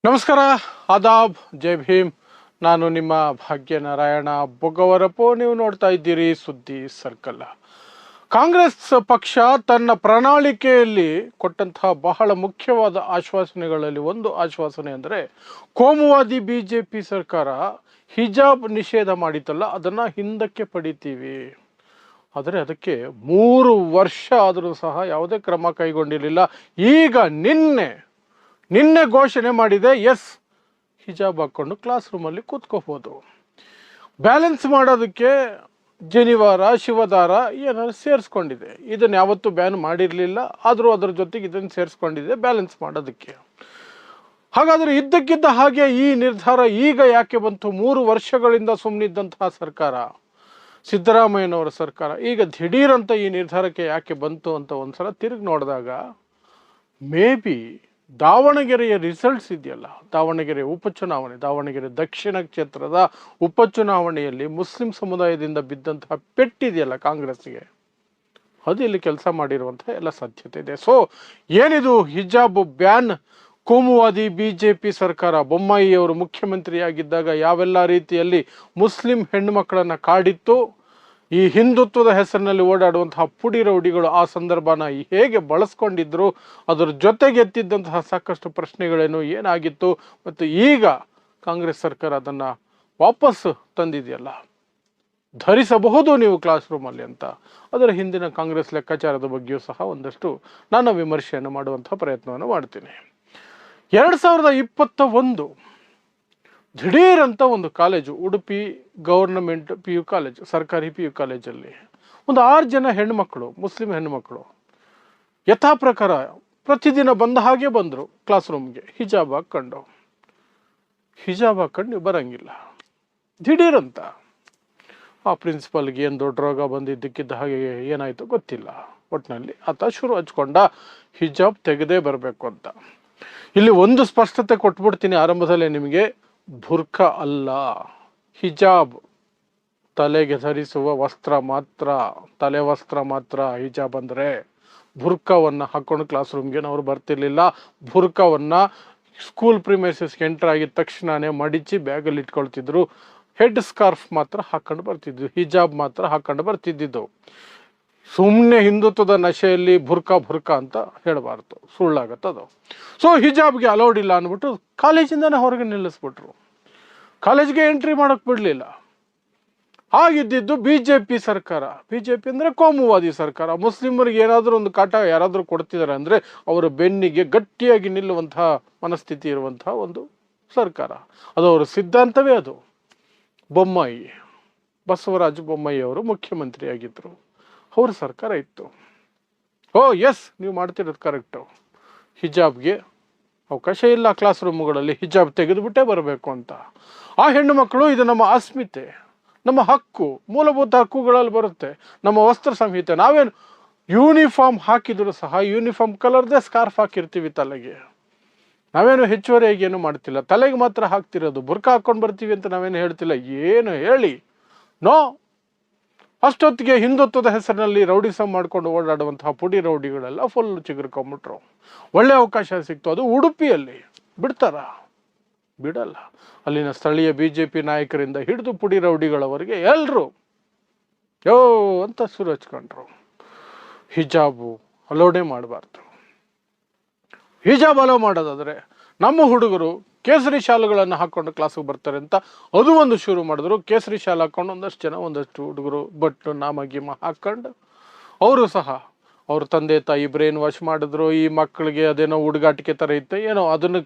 ನಮಸ್ಕಾರ, ಆದಾಬ್, ಜೈ ಭೀಮ್. ನಾನು ನಿಮ್ಮ ಭಾಗ್ಯನಾರಾಯಣ ಬೊಗವರಪು. ನೀವು ನೋಡ್ತಾ ಇದ್ದೀರಿ ಸುದ್ದಿ ಸರ್ಕಲ್. ಕಾಂಗ್ರೆಸ್ ಪಕ್ಷ ತನ್ನ ಪ್ರಣಾಳಿಕೆಯಲ್ಲಿ ಕೊಟ್ಟಂತಹ ಬಹಳ ಮುಖ್ಯವಾದ ಆಶ್ವಾಸನೆಗಳಲ್ಲಿ ಒಂದು ಆಶ್ವಾಸನೆ ಅಂದರೆ ಕೋಮುವಾದಿ ಬಿಜೆಪಿ ಸರ್ಕಾರ ಹಿಜಾಬ್ ನಿಷೇಧ ಮಾಡಿತಲ್ಲ, ಅದನ್ನು ಹಿಂದಕ್ಕೆ ಪಡಿತೀವಿ. ಆದರೆ ಅದಕ್ಕೆ 3 ವರ್ಷ ಆದರೂ ಸಹ ಯಾವುದೇ ಕ್ರಮ ಕೈಗೊಂಡಿರಲಿಲ್ಲ. ಈಗ ನಿನ್ನೆ ಘೋಷಣೆ ಮಾಡಿದೆ, ಎಸ್, ಹಿಜಾಬ್ ಹಾಕ್ಕೊಂಡು ಕ್ಲಾಸ್ ರೂಮಲ್ಲಿ ಕೂತ್ಕೋಬೋದು. ಬ್ಯಾಲೆನ್ಸ್ ಮಾಡೋದಕ್ಕೆ ಜನಿವಾರ, ಶಿವದಾರ ಏನಾದ್ರು ಸೇರಿಸ್ಕೊಂಡಿದೆ. ಇದನ್ನು ಯಾವತ್ತೂ ಬ್ಯಾನ್ ಮಾಡಿರಲಿಲ್ಲ, ಆದರೂ ಅದರ ಜೊತೆಗೆ ಇದನ್ನು ಸೇರಿಸ್ಕೊಂಡಿದೆ ಬ್ಯಾಲೆನ್ಸ್ ಮಾಡೋದಕ್ಕೆ. ಹಾಗಾದರೆ ಇದ್ದಕ್ಕಿದ್ದ ಹಾಗೆ ಈ ನಿರ್ಧಾರ ಈಗ ಯಾಕೆ ಬಂತು? 3 ವರ್ಷಗಳಿಂದ ಸುಮ್ಮನಿದ್ದಂತಹ ಸರ್ಕಾರ, ಸಿದ್ದರಾಮಯ್ಯನವರ ಸರ್ಕಾರ, ಈಗ ದಿಢೀರಂತ ಈ ನಿರ್ಧಾರಕ್ಕೆ ಯಾಕೆ ಬಂತು ಅಂತ ಒಂದ್ಸಲ ತಿರುಗಿ ನೋಡಿದಾಗ ಮೇ ಬಿ ದಾವಣಗೆರೆಯ ರಿಸಲ್ಟ್ಸ್ ಇದೆಯಲ್ಲ, ದಾವಣಗೆರೆ ಉಪಚುನಾವಣೆ, ದಾವಣಗೆರೆ ದಕ್ಷಿಣ ಕ್ಷೇತ್ರದ ಉಪಚುನಾವಣೆಯಲ್ಲಿ ಮುಸ್ಲಿಂ ಸಮುದಾಯದಿಂದ ಬಿದ್ದಂತಹ ಪೆಟ್ಟಿದೆಯಲ್ಲ ಕಾಂಗ್ರೆಸ್ಗೆ, ಅದು ಇಲ್ಲಿ ಕೆಲಸ ಮಾಡಿರುವಂತಹ ಎಲ್ಲ ಸಾಧ್ಯತೆ ಇದೆ. ಸೊ ಏನಿದು ಹಿಜಾಬ್ ಬ್ಯಾನ್? ಕೋಮುವಾದಿ ಬಿಜೆಪಿ ಸರ್ಕಾರ ಬೊಮ್ಮಾಯಿಯವರು ಮುಖ್ಯಮಂತ್ರಿಯಾಗಿದ್ದಾಗ ಯಾವೆಲ್ಲ ರೀತಿಯಲ್ಲಿ ಮುಸ್ಲಿಂ ಹೆಣ್ಣು ಮಕ್ಕಳನ್ನು ಕಾಡಿತ್ತು, ಈ ಹಿಂದುತ್ವದ ಹೆಸರಿನಲ್ಲಿ ಓಡಾಡುವಂತಹ ಪುಡಿ ರೌಡಿಗಳು ಆ ಸಂದರ್ಭನ ಹೇಗೆ ಬಳಸ್ಕೊಂಡಿದ್ರು, ಅದರ ಜೊತೆಗೆ ಎತ್ತಿದ್ದಂತಹ ಸಾಕಷ್ಟು ಪ್ರಶ್ನೆಗಳೇನು, ಏನಾಗಿತ್ತು, ಮತ್ತು ಈಗ ಕಾಂಗ್ರೆಸ್ ಸರ್ಕಾರ ಅದನ್ನು ವಾಪಸ್ ತಂದಿದೆಯಲ್ಲ, ಧರಿಸಬಹುದು ನೀವು ಕ್ಲಾಸ್ ರೂಮಲ್ಲಿ ಅಂತ, ಅದರ ಹಿಂದಿನ ಕಾಂಗ್ರೆಸ್ ಲೆಕ್ಕಾಚಾರದ ಬಗ್ಗೆಯೂ ಸಹ ಒಂದಷ್ಟು ನಾನು ವಿಮರ್ಶೆಯನ್ನು ಮಾಡುವಂತಹ ಪ್ರಯತ್ನವನ್ನು ಮಾಡ್ತೀನಿ. 2021 ದಿಢೀರಂತ ಒಂದು college, Udupi government PU college, ಸರ್ಕಾರಿ PU ಕಾಲೇಜಲ್ಲಿ ಒಂದು 6 ಜನ ಹೆಣ್ಮಕ್ಳು, ಮುಸ್ಲಿಂ ಹೆಣ್ಮಕ್ಳು ಯಥಾ ಪ್ರಕಾರ ಪ್ರತಿದಿನ ಬಂದ ಹಾಗೆ ಬಂದರು ಕ್ಲಾಸ್ ರೂಮ್ಗೆ, ಹಿಜಾಬ್ ಹಾಕ್ಕೊಂಡು ನೀವು ಬರಂಗಿಲ್ಲ. ದಿಢೀರಂತ ಆ ಪ್ರಿನ್ಸಿಪಾಲ್ಗೆ ಏನು ದೊಡ್ಡ ರೋಗ ಬಂದಿದ್ದಕ್ಕಿದ್ದ ಹಾಗೆ ಏನಾಯಿತು ಗೊತ್ತಿಲ್ಲ, ಒಟ್ಟಿನಲ್ಲಿ ಆತ ಶುರು ಹಚ್ಕೊಂಡ ಹಿಜಾಬ್ ತೆಗೆದೇ ಬರಬೇಕು ಅಂತ. ಇಲ್ಲಿ ಒಂದು ಸ್ಪಷ್ಟತೆ ಕೊಟ್ಬಿಡ್ತೀನಿ ಆರಂಭದಲ್ಲೇ ನಿಮಗೆ, ಬುರ್ಖಾ ಅಲ್ಲ, ಹಿಜಾಬ್ ತಲೆಗೆ ಧರಿಸುವ ವಸ್ತ್ರ ಮಾತ್ರ, ತಲೆ ವಸ್ತ್ರ ಮಾತ್ರ ಹಿಜಾಬ್ ಅಂದರೆ. ಬುರ್ಖಾವನ್ನು ಹಾಕೊಂಡು ಕ್ಲಾಸ್ ರೂಮ್ಗೆ ಅವರು ಬರ್ತಿರ್ಲಿಲ್ಲ. ಬುರ್ಖಾವನ್ನು ಸ್ಕೂಲ್ ಪ್ರಿಮೈಸಸ್ಗೆ ಎಂಟರ್ ಆಗಿದ ತಕ್ಷಣನೇ ಮಡಿಚಿ ಬ್ಯಾಗಲ್ಲಿ ಇಟ್ಕೊಳ್ತಿದ್ರು. ಹೆಡ್ ಸ್ಕಾರ್ಫ್ ಮಾತ್ರ ಹಾಕೊಂಡು ಬರ್ತಿದ್ದು, ಹಿಜಾಬ್ ಮಾತ್ರ ಹಾಕೊಂಡು ಬರ್ತಿದ್ದಿದ್ದು. ಸುಮ್ಮನೆ ಹಿಂದುತ್ವದ ನಶೆಯಲ್ಲಿ ಬುರ್ಖಾ ಅಂತ ಹೇಳಬಾರ್ದು, ಸುಳ್ಳಾಗತ್ತದು. ಸೊ ಹಿಜಾಬ್ಗೆ ಅಲೌಡ್ ಇಲ್ಲ ಅಂದ್ಬಿಟ್ಟು ಕಾಲೇಜಿಂದನೇ ಹೊರಗೆ ನಿಲ್ಲಿಸ್ಬಿಟ್ರು, ಕಾಲೇಜ್ಗೆ ಎಂಟ್ರಿ ಮಾಡೋಕ್ಕೆ ಬಿಡಲಿಲ್ಲ. ಆಗಿದ್ದಿದ್ದು ಬಿಜೆಪಿ ಸರ್ಕಾರ. ಬಿಜೆಪಿ ಅಂದರೆ ಕೋಮುವಾದಿ ಸರ್ಕಾರ. ಮುಸ್ಲಿಮರಿಗೆ ಏನಾದರೂ ಒಂದು ಕಾಟ ಯಾರಾದರೂ ಕೊಡ್ತಿದ್ದಾರೆ ಅಂದರೆ ಅವರ ಬೆನ್ನಿಗೆ ಗಟ್ಟಿಯಾಗಿ ನಿಲ್ಲುವಂತಹ ಮನಸ್ಥಿತಿ ಇರುವಂತಹ ಒಂದು ಸರ್ಕಾರ. ಅದು ಅವರ ಸಿದ್ಧಾಂತವೇ ಅದು. ಬೊಮ್ಮಾಯಿ, ಬಸವರಾಜ ಬೊಮ್ಮಾಯಿ ಅವರು ಮುಖ್ಯಮಂತ್ರಿಯಾಗಿದ್ದರು, ಅವ್ರ ಸರ್ಕಾರ ಇತ್ತು. ಎಸ್, ನೀವು ಮಾಡ್ತಿರೋದು ಕರೆಕ್ಟು, ಹಿಜಾಬ್ಗೆ ಅವಕಾಶ ಇಲ್ಲ ಕ್ಲಾಸ್ ರೂಮ್ಗಳಲ್ಲಿ, ಹಿಜಾಬ್ ತೆಗೆದುಬಿಟ್ಟೇ ಬರಬೇಕು ಅಂತ. ಆ ಹೆಣ್ಣು ಮಕ್ಕಳು, ಇದು ನಮ್ಮ ಅಸ್ಮಿತೆ, ನಮ್ಮ ಹಕ್ಕು, ಮೂಲಭೂತ ಹಕ್ಕುಗಳಲ್ಲಿ ಬರುತ್ತೆ, ನಮ್ಮ ವಸ್ತ್ರ ಸಂಹಿತೆ. ನಾವೇನು ಯೂನಿಫಾರ್ಮ್ ಹಾಕಿದ್ರು ಸಹ ಯೂನಿಫಾರ್ಮ್ ಕಲರ್ದೇ ಸ್ಕಾರ್ಫ್ ಹಾಕಿರ್ತೀವಿ ತಲೆಗೆ, ನಾವೇನು ಹೆಚ್ಚುವರಿಯಾಗಿ ಏನು ಮಾಡ್ತಿಲ್ಲ, ತಲೆಗೆ ಮಾತ್ರ ಹಾಕ್ತಿರೋದು. ಬುರ್ಖಾ ಹಾಕ್ಕೊಂಡು ಬರ್ತೀವಿ ಅಂತ ನಾವೇನು ಹೇಳ್ತಿಲ್ಲ. ಏನು ಹೇಳಿ ನೋ, ಅಷ್ಟೊತ್ತಿಗೆ ಹಿಂದುತ್ವದ ಹೆಸರಿನಲ್ಲಿ ರೌಡಿಸಮ್ ಮಾಡ್ಕೊಂಡು ಓಡಾಡುವಂತಹ ಪುಡಿ ರೌಡಿಗಳೆಲ್ಲ ಫುಲ್ ಚಿಗುರ್ಕೊಂಬಿಟ್ರು. ಒಳ್ಳೆ ಅವಕಾಶ ಸಿಕ್ತು, ಅದು ಉಡುಪಿಯಲ್ಲಿ. ಬಿಡಲ್ಲ. ಅಲ್ಲಿನ ಸ್ಥಳೀಯ ಬಿಜೆಪಿ ನಾಯಕರಿಂದ ಹಿಡಿದು ಪುಡಿ ರೌಡಿಗಳವರೆಗೆ ಎಲ್ಲರೂ ಅಂತ ಶುರು ಹಚ್ಕೊಂಡ್ರು. ಹಿಜಾಬು ಅಲೋಡೇ ಮಾಡಬಾರ್ದು. ಹಿಜಾಬ್ ಅಲೋ ಮಾಡೋದಾದರೆ ನಮ್ಮ ಹುಡುಗರು ಕೇಸರಿ ಶಾಲೆಗಳನ್ನು ಹಾಕ್ಕೊಂಡು ಕ್ಲಾಸಿಗೆ ಬರ್ತಾರೆ ಅಂತ ಅದು ಒಂದು ಶುರು ಮಾಡಿದ್ರು. ಕೇಸರಿ ಶಾಲೆ ಹಾಕ್ಕೊಂಡು ಒಂದಷ್ಟು ಹುಡುಗರು ಬಟ್ಟು ನಾಮ ಗೀಮ ಹಾಕ್ಕೊಂಡು ಅವರು ಸಹ ಅವ್ರ ತಂದೆ ತಾಯಿ ಬ್ರೈನ್ ವಾಶ್ ಮಾಡಿದ್ರು. ಈ ಮಕ್ಕಳಿಗೆ ಅದೇನೋ ಹುಡುಗಾಟಿಕೆ ಥರ ಇತ್ತು, ಏನೋ ಅದನ್ನು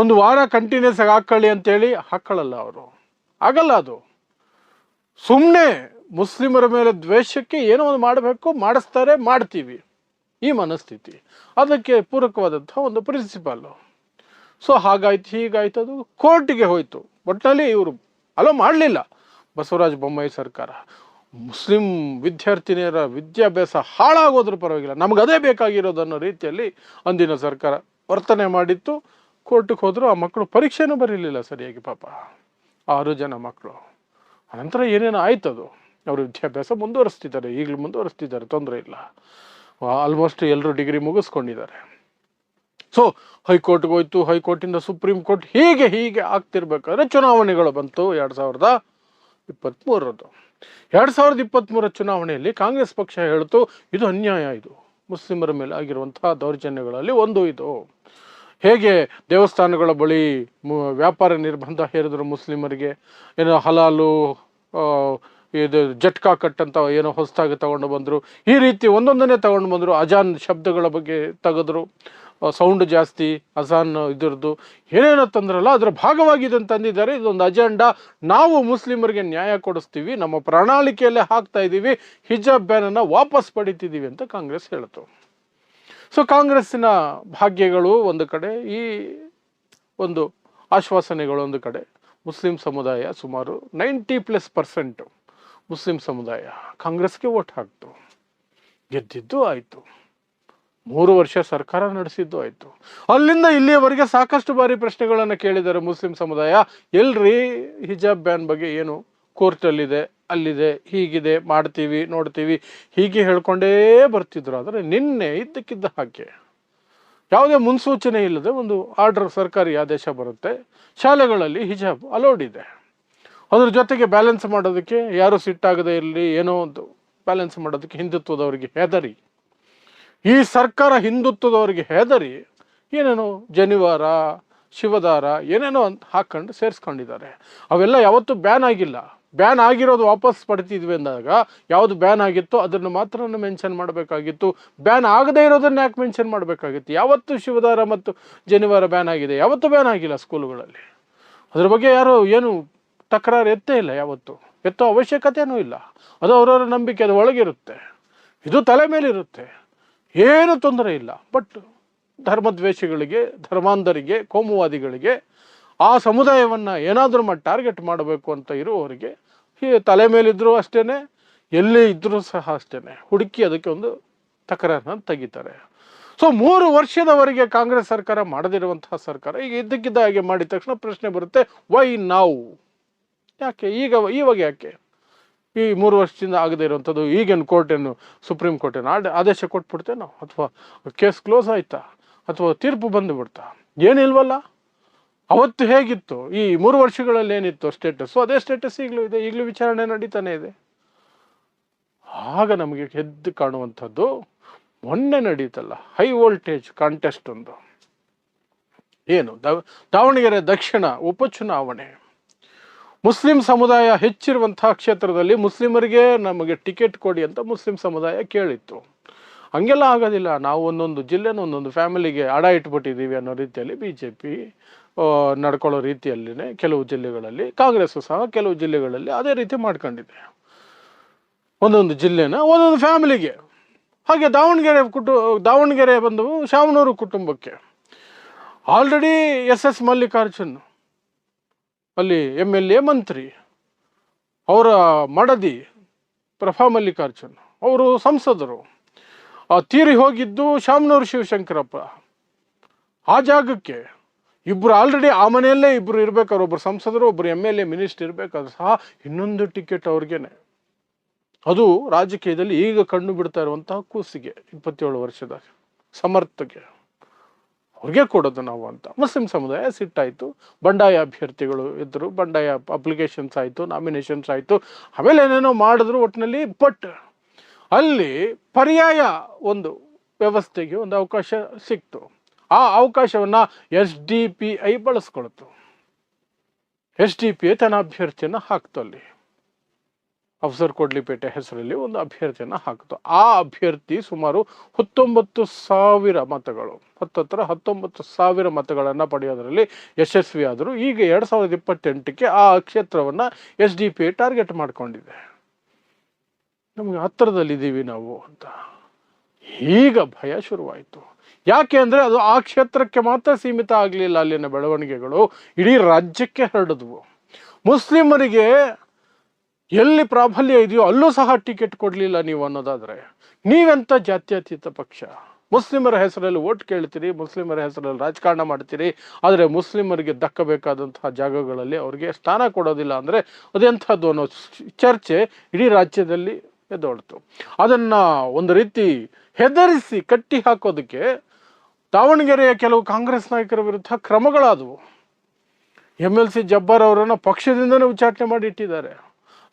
1 ವಾರ ಕಂಟಿನ್ಯೂಸ್ ಆಗಿ ಹಾಕ್ಕೊಳ್ಳಿ ಅಂತೇಳಿ ಹಾಕ್ಕೊಳ್ಳಲ್ಲ ಅವರು, ಆಗಲ್ಲ. ಅದು ಸುಮ್ಮನೆ ಮುಸ್ಲಿಮರ ಮೇಲೆ ದ್ವೇಷಕ್ಕೆ ಏನೋ ಒಂದು ಮಾಡಬೇಕು, ಮಾಡಿಸ್ತಾರೆ, ಮಾಡ್ತೀವಿ, ಈ ಮನಸ್ಥಿತಿ. ಅದಕ್ಕೆ ಪೂರಕವಾದಂಥ ಒಂದು ಪ್ರಿನ್ಸಿಪಾಲು. ಸೊ ಹಾಗಾಯ್ತು, ಹೀಗಾಯ್ತು, ಅದು ಕೋರ್ಟಿಗೆ ಹೋಯಿತು. ಒಟ್ಟಿನಲ್ಲಿ ಇವರು ಅಲೋ ಮಾಡಲಿಲ್ಲ ಬಸವರಾಜ ಬೊಮ್ಮಾಯಿ ಸರ್ಕಾರ. ಮುಸ್ಲಿಂ ವಿದ್ಯಾರ್ಥಿನಿಯರ ವಿದ್ಯಾಭ್ಯಾಸ ಹಾಳಾಗೋದ್ರ ಪರವಾಗಿಲ್ಲ, ನಮ್ಗೆ ಅದೇ ಬೇಕಾಗಿರೋದು ಅನ್ನೋ ರೀತಿಯಲ್ಲಿ ಅಂದಿನ ಸರ್ಕಾರ ವರ್ತನೆ ಮಾಡಿತ್ತು. ಕೋರ್ಟಿಗೆ ಹೋದ್ರು. ಆ ಮಕ್ಕಳು ಪರೀಕ್ಷೆನೂ ಬರೀಲಿಲ್ಲ ಸರಿಯಾಗಿ, ಪಾಪ 6 ಜನ ಮಕ್ಕಳು. ಅನಂತರ ಏನೇನೋ ಆಯ್ತದು, ಅವರು ವಿದ್ಯಾಭ್ಯಾಸ ಮುಂದುವರಿಸ್ತಿದ್ದಾರೆ, ಈಗಲೂ ಮುಂದುವರಿಸ್ತಿದ್ದಾರೆ, ತೊಂದರೆ ಇಲ್ಲ. ಆಲ್ಮೋಸ್ಟ್ ಎಲ್ಲರೂ ಡಿಗ್ರಿ ಮುಗಿಸ್ಕೊಂಡಿದ್ದಾರೆ. ಸೊ ಹೈಕೋರ್ಟ್ಗೆ ಹೋಯ್ತು, ಹೈಕೋರ್ಟಿಂದ ಸುಪ್ರೀಂ ಕೋರ್ಟ್, ಹೀಗೆ ಹೀಗೆ ಆಗ್ತಿರ್ಬೇಕಾದ್ರೆ ಚುನಾವಣೆಗಳು ಬಂತು 2023. 2023 ಚುನಾವಣೆಯಲ್ಲಿ ಕಾಂಗ್ರೆಸ್ ಪಕ್ಷ ಹೇಳ್ತು ಇದು ಅನ್ಯಾಯ, ಇದು ಮುಸ್ಲಿಮರ ಮೇಲೆ ಆಗಿರುವಂತಹ ದೌರ್ಜನ್ಯಗಳಲ್ಲಿ ಒಂದು ಇದು. ಹೇಗೆ ದೇವಸ್ಥಾನಗಳ ಬಳಿ ವ್ಯಾಪಾರ ನಿರ್ಬಂಧ ಹೇರಿದ್ರು ಮುಸ್ಲಿಮರಿಗೆ, ಏನೋ ಹಲಾಲು ಇದು ಜಟ್ಕಾ ಕಟ್ ಅಂತ ಏನೋ ಹೊಸದಾಗಿ ತಗೊಂಡು ಬಂದರು, ಈ ರೀತಿ ಒಂದೊಂದನ್ನೇ ತಗೊಂಡು ಬಂದರು. ಅಜಾನ್ ಶಬ್ದಗಳ ಬಗ್ಗೆ ತೆಗೆದ್ರು, ಸೌಂಡ್ ಜಾಸ್ತಿ, ಅಜಾನ್ ಇದರದ್ದು ಏನೇನೋ ತಂದ್ರಲ್ಲ ಅದರ ಭಾಗವಾಗಿ ಇದನ್ನು ತಂದಿದ್ದಾರೆ. ಇದೊಂದು ಅಜೆಂಡಾ, ನಾವು ಮುಸ್ಲಿಮರಿಗೆ ನ್ಯಾಯ ಕೊಡಿಸ್ತೀವಿ, ನಮ್ಮ ಪ್ರಣಾಳಿಕೆಯಲ್ಲೇ ಹಾಕ್ತಾ ಇದ್ದೀವಿ, ಹಿಜಾಬ್ ಬ್ಯಾನನ್ನು ವಾಪಸ್ ಪಡಿತಿದ್ದೀವಿ ಅಂತ ಕಾಂಗ್ರೆಸ್ ಹೇಳ್ತು. ಸೊ ಕಾಂಗ್ರೆಸ್ಸಿನ ಭಾಗ್ಯಗಳು ಒಂದು ಕಡೆ, ಈ ಒಂದು ಆಶ್ವಾಸನೆಗಳು ಒಂದು ಕಡೆ. ಮುಸ್ಲಿಂ ಸಮುದಾಯ ಸುಮಾರು 90+% ಮುಸ್ಲಿಂ ಸಮುದಾಯ ಕಾಂಗ್ರೆಸ್ಗೆ ವೋಟ್ ಹಾಕ್ತು, ಗೆದ್ದಿದ್ದು ಆಯಿತು, 3 ವರ್ಷ ಸರ್ಕಾರ ನಡೆಸಿದ್ದು ಆಯಿತು. ಅಲ್ಲಿಂದ ಇಲ್ಲಿಯವರೆಗೆ ಸಾಕಷ್ಟು ಬಾರಿ ಪ್ರಶ್ನೆಗಳನ್ನು ಕೇಳಿದ್ದಾರೆ ಮುಸ್ಲಿಂ ಸಮುದಾಯ, ಎಲ್ರಿ ಹಿಜಾಬ್ ಬ್ಯಾನ್ ಬಗ್ಗೆ ಏನು, ಕೋರ್ಟಲ್ಲಿದೆ, ಅಲ್ಲಿದೆ, ಹೀಗಿದೆ, ಮಾಡ್ತೀವಿ, ನೋಡ್ತೀವಿ, ಹೀಗೆ ಹೇಳ್ಕೊಂಡೇ ಬರ್ತಿದ್ರು. ಆದರೆ ನಿನ್ನೆ ಇದ್ದಕ್ಕಿದ್ದ ಹಾಗೆ ಯಾವುದೇ ಮುನ್ಸೂಚನೆ ಇಲ್ಲದೆ ಒಂದು ಆರ್ಡರ್, ಸರ್ಕಾರಿ ಆದೇಶ ಬರುತ್ತೆ, ಶಾಲೆಗಳಲ್ಲಿ ಹಿಜಾಬ್ ಅಲೋಡ್ ಇದೆ. ಅದ್ರ ಜೊತೆಗೆ ಬ್ಯಾಲೆನ್ಸ್ ಮಾಡೋದಕ್ಕೆ, ಯಾರು ಸಿಟ್ಟಾಗದೇ ಇರಲಿ, ಏನೋ ಒಂದು ಬ್ಯಾಲೆನ್ಸ್ ಮಾಡೋದಕ್ಕೆ ಹಿಂದುತ್ವದವರಿಗೆ ಹೆದರಿ, ಈ ಸರ್ಕಾರ ಹಿಂದುತ್ವದವರಿಗೆ ಹೆದರಿ ಏನೇನೋ ಜನಿವಾರ, ಶಿವದಾರ ಏನೇನೋ ಹಾಕೊಂಡು ಸೇರಿಸ್ಕೊಂಡಿದ್ದಾರೆ. ಅವೆಲ್ಲ ಯಾವತ್ತೂ ಬ್ಯಾನ್ ಆಗಿಲ್ಲ. ಬ್ಯಾನ್ ಆಗಿರೋದು ವಾಪಸ್ ಪಡ್ತಿದ್ವಿ ಅಂದಾಗ ಯಾವುದು ಬ್ಯಾನ್ ಆಗಿತ್ತೋ ಅದನ್ನು ಮಾತ್ರ ಮೆನ್ಷನ್ ಮಾಡಬೇಕಾಗಿತ್ತು. ಬ್ಯಾನ್ ಆಗದೇ ಇರೋದನ್ನ ಯಾಕೆ ಮೆನ್ಷನ್ ಮಾಡಬೇಕಾಗಿತ್ತು? ಯಾವತ್ತು ಶಿವದಾರ ಮತ್ತು ಜನಿವಾರ ಬ್ಯಾನ್ ಆಗಿದೆ? ಯಾವತ್ತೂ ಬ್ಯಾನ್ ಆಗಿಲ್ಲ ಸ್ಕೂಲುಗಳಲ್ಲಿ. ಅದ್ರ ಬಗ್ಗೆ ಯಾರು ಏನು ತಕರಾರು ಎತ್ತೇ ಇಲ್ಲ, ಯಾವತ್ತು ಎತ್ತೋ ಅವಶ್ಯಕತೆಯೂ ಇಲ್ಲ. ಅದು ಅವರವರ ನಂಬಿಕೆ, ಅದು ಒಳಗಿರುತ್ತೆ, ಇದು ತಲೆ ಮೇಲಿರುತ್ತೆ, ಏನು ತೊಂದರೆ ಇಲ್ಲ. ಬಟ್ ಧರ್ಮದ್ವೇಷಿಗಳಿಗೆ, ಧರ್ಮಾಂಧರಿಗೆ, ಕೋಮುವಾದಿಗಳಿಗೆ, ಆ ಸಮುದಾಯವನ್ನು ಏನಾದರೂ ಟಾರ್ಗೆಟ್ ಮಾಡಬೇಕು ಅಂತ ಇರುವವರಿಗೆ ತಲೆ ಮೇಲಿದ್ದರೂ ಅಷ್ಟೇ, ಎಲ್ಲಿ ಇದ್ದರೂ ಸಹ ಅಷ್ಟೇ ಹುಡುಕಿ ಅದಕ್ಕೆ ಒಂದು ತಕರಾರನ್ನ ತೆಗಿತಾರೆ. ಸೊ 3 ವರ್ಷದವರೆಗೆ ಕಾಂಗ್ರೆಸ್ ಸರ್ಕಾರ ಮಾಡದಿರುವಂತಹ ಸರ್ಕಾರ ಈಗ ಇದ್ದಕ್ಕಿದ್ದ ಹಾಗೆ ಮಾಡಿದ ತಕ್ಷಣ ಪ್ರಶ್ನೆ ಬರುತ್ತೆ, ವೈ ನಾವು, ಯಾಕೆ ಇವಾಗ ಯಾಕೆ ಈ 3 ವರ್ಷದಿಂದ ಆಗದೇ ಇರುವಂಥದ್ದು? ಈಗೇನು ಕೋರ್ಟೇನು, ಸುಪ್ರೀಂ ಕೋರ್ಟೇನು ಆದೇಶ ಕೊಟ್ಬಿಡ್ತೇನೋ, ಅಥವಾ ಕೇಸ್ ಕ್ಲೋಸ್ ಆಯ್ತಾ, ಅಥವಾ ತೀರ್ಪು ಬಂದುಬಿಡ್ತಾ? ಏನಿಲ್ವಲ್ಲ. ಅವತ್ತು ಹೇಗಿತ್ತು, ಈ 3 ವರ್ಷಗಳಲ್ಲಿ ಏನಿತ್ತು ಸ್ಟೇಟಸ್ಸು, ಅದೇ ಸ್ಟೇಟಸ್ ಈಗಲೂ ಇದೆ, ಈಗಲೂ ವಿಚಾರಣೆ ನಡೀತಾನೆ ಇದೆ. ಆಗ ನಮಗೆ ಎದ್ದು ಕಾಣುವಂಥದ್ದು ಮೊನ್ನೆ ನಡೀತಲ್ಲ ಹೈ ವೋಲ್ಟೇಜ್ ಕಾಂಟೆಸ್ಟ್ ಒಂದು, ಏನು ದಾವಣಗೆರೆ ದಕ್ಷಿಣ ಉಪಚುನಾವಣೆ. ಮುಸ್ಲಿಂ ಸಮುದಾಯ ಹೆಚ್ಚಿರುವಂತಹ ಕ್ಷೇತ್ರದಲ್ಲಿ ಮುಸ್ಲಿಮರಿಗೆ ನಮಗೆ ಟಿಕೆಟ್ ಕೊಡಿ ಅಂತ ಮುಸ್ಲಿಂ ಸಮುದಾಯ ಕೇಳಿತ್ತು. ಹಂಗೆಲ್ಲ ಆಗೋದಿಲ್ಲ, ನಾವು ಒಂದೊಂದು ಜಿಲ್ಲೆನ ಒಂದೊಂದು ಫ್ಯಾಮಿಲಿಗೆ ಅಡ ಇಟ್ಬಿಟ್ಟಿದ್ದೀವಿ ಅನ್ನೋ ರೀತಿಯಲ್ಲಿ BJP ನಡ್ಕೊಳ್ಳೋ ರೀತಿಯಲ್ಲಿನೇ ಕೆಲವು ಜಿಲ್ಲೆಗಳಲ್ಲಿ, ಕಾಂಗ್ರೆಸ್ಸು ಸಹ ಕೆಲವು ಜಿಲ್ಲೆಗಳಲ್ಲಿ ಅದೇ ರೀತಿ ಮಾಡ್ಕೊಂಡಿದೆ. ಒಂದೊಂದು ಜಿಲ್ಲೆನ ಒಂದೊಂದು ಫ್ಯಾಮಿಲಿಗೆ. ಹಾಗೆ ದಾವಣಗೆರೆ ಬಂದು ಶಾಮನೂರು ಕುಟುಂಬಕ್ಕೆ ಆಲ್ರೆಡಿ SS ಮಲ್ಲಿಕಾರ್ಜುನ್ ಅಲ್ಲಿ MLA ಮಂತ್ರಿ, ಅವರ ಮಡದಿ ಪ್ರಭಾ ಮಲ್ಲಿಕಾರ್ಜುನ್ ಅವರು ಸಂಸದರು, ತೀರಿ ಹೋಗಿದ್ದು ಶಾಮನೂರು ಶಿವಶಂಕರಪ್ಪ. ಆ ಜಾಗಕ್ಕೆ ಇಬ್ಬರು ಆಲ್ರೆಡಿ ಆ ಮನೆಯಲ್ಲೇ ಇಬ್ಬರು ಇರಬೇಕಾದ್ರೆ, ಒಬ್ಬರು ಸಂಸದರು, ಒಬ್ಬರು MLA ಮಿನಿಸ್ಟರ್ ಇರಬೇಕಾದ್ರೂ ಸಹ ಇನ್ನೊಂದು ಟಿಕೆಟ್ ಅವ್ರಿಗೇನೆ. ಅದು ರಾಜಕೀಯದಲ್ಲಿ ಈಗ ಕಣ್ಣು ಬಿಡ್ತಾ ಇರುವಂತಹ ಕೂಸಿಗೆ, 27 ವರ್ಷದ ಸಮರ್ಥಗೆ ಅವ್ರಿಗೆ ಕೊಡೋದು ನಾವು ಅಂತ ಮುಸ್ಲಿಂ ಸಮುದಾಯ ಸಿಟ್ಟಾಯಿತು. ಬಂಡಾಯ ಅಭ್ಯರ್ಥಿಗಳು ಇದ್ದರು, ಬಂಡಾಯ ಅಪ್ಲಿಕೇಶನ್ಸ್ ಆಯಿತು, ನಾಮಿನೇಷನ್ಸ್ ಆಯಿತು, ಆಮೇಲೆ ಏನೇನೋ ಮಾಡಿದ್ರು ಒಟ್ಟಿನಲ್ಲಿ. ಬಟ್ ಅಲ್ಲಿ ಪರ್ಯಾಯ ಒಂದು ವ್ಯವಸ್ಥೆಗೆ ಒಂದು ಅವಕಾಶ ಸಿಕ್ತು. ಆ ಅವಕಾಶವನ್ನು SDPI ಬಳಸ್ಕೊಳ್ತು. SDPI ತನ್ನ ಅಭ್ಯರ್ಥಿಯನ್ನು ಹಾಕ್ತು. ಅಲ್ಲಿ ಅಫ್ಸರ್ ಕೊಡ್ಲಿಪೇಟೆ ಹೆಸರಲ್ಲಿ ಒಂದು ಅಭ್ಯರ್ಥಿಯನ್ನು ಹಾಕ್ತು. ಆ ಅಭ್ಯರ್ಥಿ ಸುಮಾರು 19,000 ಮತಗಳು, ಹತ್ತತ್ರ 19,000 ಮತಗಳನ್ನು ಪಡೆಯೋದರಲ್ಲಿ ಯಶಸ್ವಿ ಆದರು. ಈಗ 2028ಕ್ಕೆ ಆ ಕ್ಷೇತ್ರವನ್ನು SDPI ಟಾರ್ಗೆಟ್ ಮಾಡ್ಕೊಂಡಿದೆ. ನಮಗೆ ಹತ್ತಿರದಲ್ಲಿದ್ದೀವಿ ನಾವು ಅಂತ ಈಗ ಭಯ ಶುರುವಾಯಿತು. ಯಾಕೆ ಅಂದರೆ ಅದು ಆ ಕ್ಷೇತ್ರಕ್ಕೆ ಮಾತ್ರ ಸೀಮಿತ ಆಗಲಿಲ್ಲ, ಅಲ್ಲಿನ ಬೆಳವಣಿಗೆಗಳು ಇಡೀ ರಾಜ್ಯಕ್ಕೆ ಹರಡಿದ್ವು. ಮುಸ್ಲಿಮರಿಗೆ ಎಲ್ಲಿ ಪ್ರಾಬಲ್ಯ ಇದೆಯೋ ಅಲ್ಲೂ ಸಹ ಟಿಕೆಟ್ ಕೊಡಲಿಲ್ಲ ನೀವು ಅನ್ನೋದಾದರೆ ನೀವೆಂಥ ಜಾತ್ಯತೀತ ಪಕ್ಷ? ಮುಸ್ಲಿಮರ ಹೆಸರಲ್ಲಿ ಓಟ್ ಕೇಳ್ತೀರಿ, ಮುಸ್ಲಿಮರ ಹೆಸರಲ್ಲಿ ರಾಜಕಾರಣ ಮಾಡ್ತೀರಿ, ಆದರೆ ಮುಸ್ಲಿಮರಿಗೆ ದಕ್ಕಬೇಕಾದಂತಹ ಜಾಗಗಳಲ್ಲಿ ಅವ್ರಿಗೆ ಸ್ಥಾನ ಕೊಡೋದಿಲ್ಲ ಅಂದರೆ ಅದೆಂಥದ್ದು ಅನ್ನೋ ಚರ್ಚೆ ಇಡೀ ರಾಜ್ಯದಲ್ಲಿ ಎದ್ದೋಡ್ತು. ಅದನ್ನು ಒಂದು ರೀತಿ ಹೆದರಿಸಿ ಕಟ್ಟಿ ಹಾಕೋದಕ್ಕೆ ದಾವಣಗೆರೆಯ ಕೆಲವು ಕಾಂಗ್ರೆಸ್ ನಾಯಕರ ವಿರುದ್ಧ ಕ್ರಮಗಳಾದವು. MLC ಜಬ್ಬಾರ್ ಅವರನ್ನು ಪಕ್ಷದಿಂದನೇ ಉಚ್ಚಾಟನೆ ಮಾಡಿ ಇಟ್ಟಿದ್ದಾರೆ.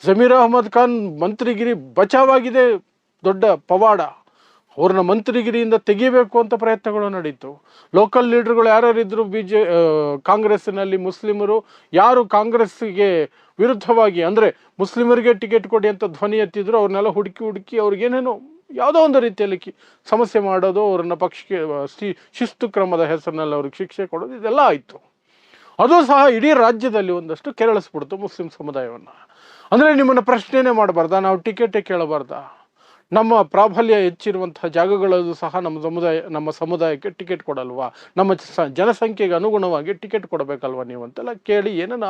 ಜಮೀರ್ ಅಹಮದ್ ಖಾನ್ ಮಂತ್ರಿಗಿರಿ ಬಚಾವಾಗಿದೆ, ದೊಡ್ಡ ಪವಾಡ. ಅವ್ರನ್ನ ಮಂತ್ರಿಗಿರಿಯಿಂದ ತೆಗಿಬೇಕು ಅಂತ ಪ್ರಯತ್ನಗಳು ನಡೀತು. ಲೋಕಲ್ ಲೀಡರ್ಗಳು ಯಾರ್ಯಾರಿದ್ರು ಕಾಂಗ್ರೆಸ್ಸಿನಲ್ಲಿ ಮುಸ್ಲಿಮರು, ಯಾರು ಕಾಂಗ್ರೆಸ್ಸಿಗೆ ವಿರುದ್ಧವಾಗಿ ಅಂದರೆ ಮುಸ್ಲಿಮರಿಗೆ ಟಿಕೆಟ್ ಕೊಡಿ ಅಂತ ಧ್ವನಿ ಎತ್ತಿದ್ರು, ಅವ್ರನ್ನೆಲ್ಲ ಹುಡುಕಿ ಅವ್ರಿಗೇನೇನೋ ಯಾವುದೋ ಒಂದು ರೀತಿಯಲ್ಲಿ ಸಮಸ್ಯೆ ಮಾಡೋದು, ಅವರನ್ನು ಪಕ್ಷಕ್ಕೆ ಶಿಸ್ತು ಕ್ರಮದ ಹೆಸರಿನಲ್ಲಿ ಅವ್ರಿಗೆ ಶಿಕ್ಷೆ ಕೊಡೋದು, ಇದೆಲ್ಲ ಆಯಿತು. ಅದು ಸಹ ಇಡೀ ರಾಜ್ಯದಲ್ಲಿ ಒಂದಷ್ಟು ಕೆರಳಿಸ್ಬಿಡ್ತು ಮುಸ್ಲಿಂ ಸಮುದಾಯವನ್ನು. ಅಂದರೆ ನಿಮ್ಮನ್ನು ಪ್ರಶ್ನೆನೇ ಮಾಡಬಾರ್ದಾ, ನಾವು ಟಿಕೆಟೇ ಕೇಳಬಾರ್ದಾ, ನಮ್ಮ ಪ್ರಾಬಲ್ಯ ಹೆಚ್ಚಿರುವಂತಹ ಜಾಗಗಳಲ್ಲೂ ಸಹ ನಮ್ಮ ಸಮುದಾಯಕ್ಕೆ ಟಿಕೆಟ್ ಕೊಡಲ್ವಾ, ನಮ್ಮ ಜನಸಂಖ್ಯೆಗೆ ಅನುಗುಣವಾಗಿ ಟಿಕೆಟ್ ಕೊಡಬೇಕಲ್ವ ನೀವು ಅಂತೆಲ್ಲ ಕೇಳಿ ಏನನ್ನ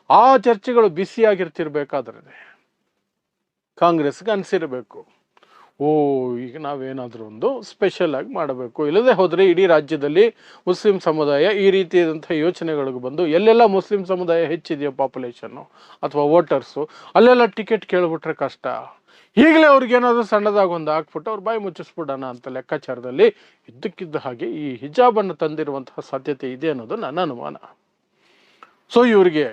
ಆ ಚರ್ಚೆಗಳು ಬಿಸಿಯಾಗಿರ್ತಿರ್ಬೇಕಾದ್ರೆ ಕಾಂಗ್ರೆಸ್ಗೆ ಅನಿಸಿರಬೇಕು, ಈಗ ನಾವೇನಾದರೂ ಒಂದು ಸ್ಪೆಷಲ್ ಆಗಿ ಮಾಡಬೇಕು, ಇಲ್ಲದೆ ಹೋದರೆ ಇಡೀ ರಾಜ್ಯದಲ್ಲಿ ಮುಸ್ಲಿಂ ಸಮುದಾಯ ಈ ರೀತಿಯಾದಂಥ ಯೋಚನೆಗಳಿಗೆ ಬಂದು ಎಲ್ಲೆಲ್ಲ ಮುಸ್ಲಿಂ ಸಮುದಾಯ ಹೆಚ್ಚಿದೆಯೋ ಪಾಪ್ಯುಲೇಷನ್ನು ಅಥವಾ ವೋಟರ್ಸು ಅಲ್ಲೆಲ್ಲ ಟಿಕೆಟ್ ಕೇಳಿಬಿಟ್ರೆ ಕಷ್ಟ. ಈಗಲೇ ಅವ್ರಿಗೇನಾದರೂ ಸಣ್ಣದಾಗಿ ಒಂದು ಹಾಕ್ಬಿಟ್ಟು ಅವ್ರು ಬಾಯಿ ಮುಚ್ಚಿಸ್ಬಿಡೋಣ ಅಂತ ಲೆಕ್ಕಾಚಾರದಲ್ಲಿ ಇದ್ದಕ್ಕಿದ್ದ ಹಾಗೆ ಈ ಹಿಜಾಬನ್ನು ತಂದಿರುವಂತಹ ಸಾಧ್ಯತೆ ಇದೆ ಅನ್ನೋದು ನನ್ನ ಅನುಮಾನ. ಸೊ ಇವರಿಗೆ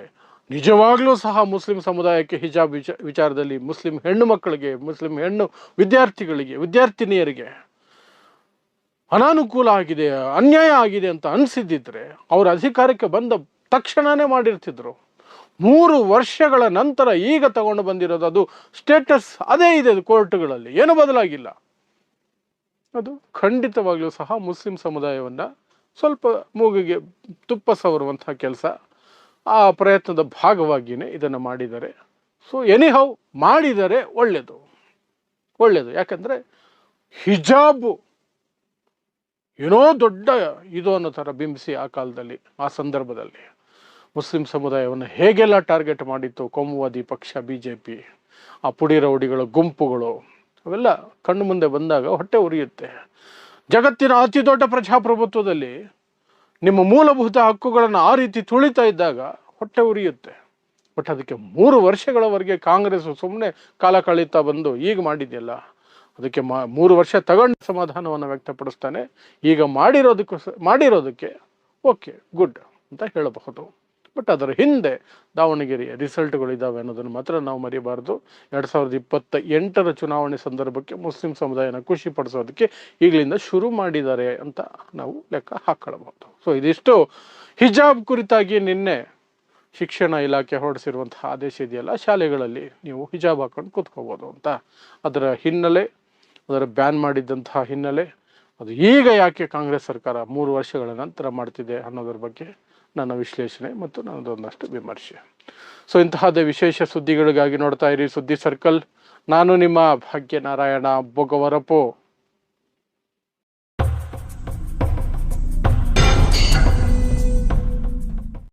ನಿಜವಾಗ್ಲೂ ಸಹ ಮುಸ್ಲಿಂ ಸಮುದಾಯಕ್ಕೆ ಹಿಜಾಬ್ ವಿಚಾರದಲ್ಲಿ ಮುಸ್ಲಿಂ ಹೆಣ್ಣು ಮಕ್ಕಳಿಗೆ, ಮುಸ್ಲಿಂ ಹೆಣ್ಣು ವಿದ್ಯಾರ್ಥಿನಿಯರಿಗೆ ಅನಾನುಕೂಲ ಆಗಿದೆ, ಅನ್ಯಾಯ ಆಗಿದೆ ಅಂತ ಅನಿಸಿದ್ದಿದ್ರೆ ಅವ್ರ ಅಧಿಕಾರಕ್ಕೆ ಬಂದ ತಕ್ಷಣನೇ ಮಾಡಿರ್ತಿದ್ರು. 3 ವರ್ಷಗಳ ನಂತರ ಈಗ ತಗೊಂಡು ಬಂದಿರೋದು ಅದು ಸ್ಟೇಟಸ್ ಅದೇ ಇದೆ ಕೋರ್ಟ್ಗಳಲ್ಲಿ, ಏನು ಬದಲಾಗಿಲ್ಲ. ಅದು ಖಂಡಿತವಾಗ್ಲೂ ಸಹ ಮುಸ್ಲಿಂ ಸಮುದಾಯವನ್ನು ಸ್ವಲ್ಪ ಮೂಗಿಗೆ ತುಪ್ಪ ಸವರುವಂತಹ ಕೆಲಸ, ಆ ಪ್ರಯತ್ನದ ಭಾಗವಾಗಿಯೇ ಇದನ್ನು ಮಾಡಿದ್ದಾರೆ. ಸೊ ಎನಿಹೌ ಮಾಡಿದರೆ ಒಳ್ಳೆಯದು. ಯಾಕಂದರೆ ಹಿಜಾಬು ಏನೋ ದೊಡ್ಡ ಇದು ಅನ್ನೋ ಥರ ಬಿಂಬಿಸಿ ಆ ಕಾಲದಲ್ಲಿ, ಆ ಸಂದರ್ಭದಲ್ಲಿ ಮುಸ್ಲಿಂ ಸಮುದಾಯವನ್ನು ಹೇಗೆಲ್ಲ ಟಾರ್ಗೆಟ್ ಮಾಡಿತ್ತು ಕೋಮುವಾದಿ ಪಕ್ಷ BJP, ಆ ಪುಡಿ ರೌಡಿಗಳ ಗುಂಪುಗಳು, ಅವೆಲ್ಲ ಕಣ್ಣು ಮುಂದೆ ಬಂದಾಗ ಹೊಟ್ಟೆ ಉರಿಯುತ್ತೆ. ಜಗತ್ತಿನ ಅತಿ ದೊಡ್ಡ ಪ್ರಜಾಪ್ರಭುತ್ವದಲ್ಲಿ ನಿಮ್ಮ ಮೂಲಭೂತ ಹಕ್ಕುಗಳನ್ನು ಆ ರೀತಿ ತುಳಿತಾ ಇದ್ದಾಗ ಹೊಟ್ಟೆ ಉರಿಯುತ್ತೆ. ಬಟ್ ಅದಕ್ಕೆ 3 ವರ್ಷಗಳವರೆಗೆ ಕಾಂಗ್ರೆಸ್ ಸುಮ್ಮನೆ ಕಾಲ ಕಳೀತಾ ಬಂದು ಈಗ ಮಾಡಿದೆಯಲ್ಲ, ಅದಕ್ಕೆ 3 ವರ್ಷ ತಗೊಂಡು ಸಮಾಧಾನವನ್ನು ವ್ಯಕ್ತಪಡಿಸ್ತಾನೆ. ಈಗ ಮಾಡಿರೋದಕ್ಕೆ ಓಕೆ ಗುಡ್ ಅಂತ ಹೇಳಬಹುದು. ಬಟ್ ಅದರ ಹಿಂದೆ ದಾವಣಗೆರೆಯ ರಿಸಲ್ಟ್ಗಳಿದ್ದಾವೆ ಅನ್ನೋದನ್ನು ಮಾತ್ರ ನಾವು ಮರಿಬಾರ್ದು. 2028ರ ಚುನಾವಣೆ ಸಂದರ್ಭಕ್ಕೆ ಮುಸ್ಲಿಂ ಸಮುದಾಯನ ಖುಷಿ ಪಡಿಸೋದಕ್ಕೆ ಈಗಲಿಂದ ಶುರು ಮಾಡಿದ್ದಾರೆ ಅಂತ ನಾವು ಲೆಕ್ಕ ಹಾಕೊಳ್ಳಬಹುದು. ಸೊ ಇದಿಷ್ಟು ಹಿಜಾಬ್ ಕುರಿತಾಗಿ ನಿನ್ನೆ ಶಿಕ್ಷಣ ಇಲಾಖೆ ಹೊರಡಿಸಿರುವಂತಹ ಆದೇಶ ಇದೆಯಲ್ಲ, ಶಾಲೆಗಳಲ್ಲಿ ನೀವು ಹಿಜಾಬ್ ಹಾಕೊಂಡು ಕೂತ್ಕೋಬೋದು ಅಂತ, ಅದರ ಹಿನ್ನೆಲೆ, ಅದರ ಬ್ಯಾನ್ ಮಾಡಿದ್ದಂತಹ ಹಿನ್ನೆಲೆ, ಅದು ಈಗ ಯಾಕೆ ಕಾಂಗ್ರೆಸ್ ಸರ್ಕಾರ 3 ವರ್ಷಗಳ ನಂತರ ಮಾಡ್ತಿದೆ ಅನ್ನೋದ್ರ ಬಗ್ಗೆ ನನ್ನ ವಿಶ್ಲೇಷಣೆ ಮತ್ತು ನನ್ನದೊಂದಷ್ಟು ವಿಮರ್ಶೆ. ಸೊ ಇಂತಹದ್ದೇ ವಿಶೇಷ ಸುದ್ದಿಗಳಿಗಾಗಿ ನೋಡ್ತಾ ಇರಿ ಸುದ್ದಿ ಸರ್ಕಲ್. ನಾನು ನಿಮ್ಮ ಭಾಗ್ಯನಾರಾಯಣ ಬೊಗವರಪು.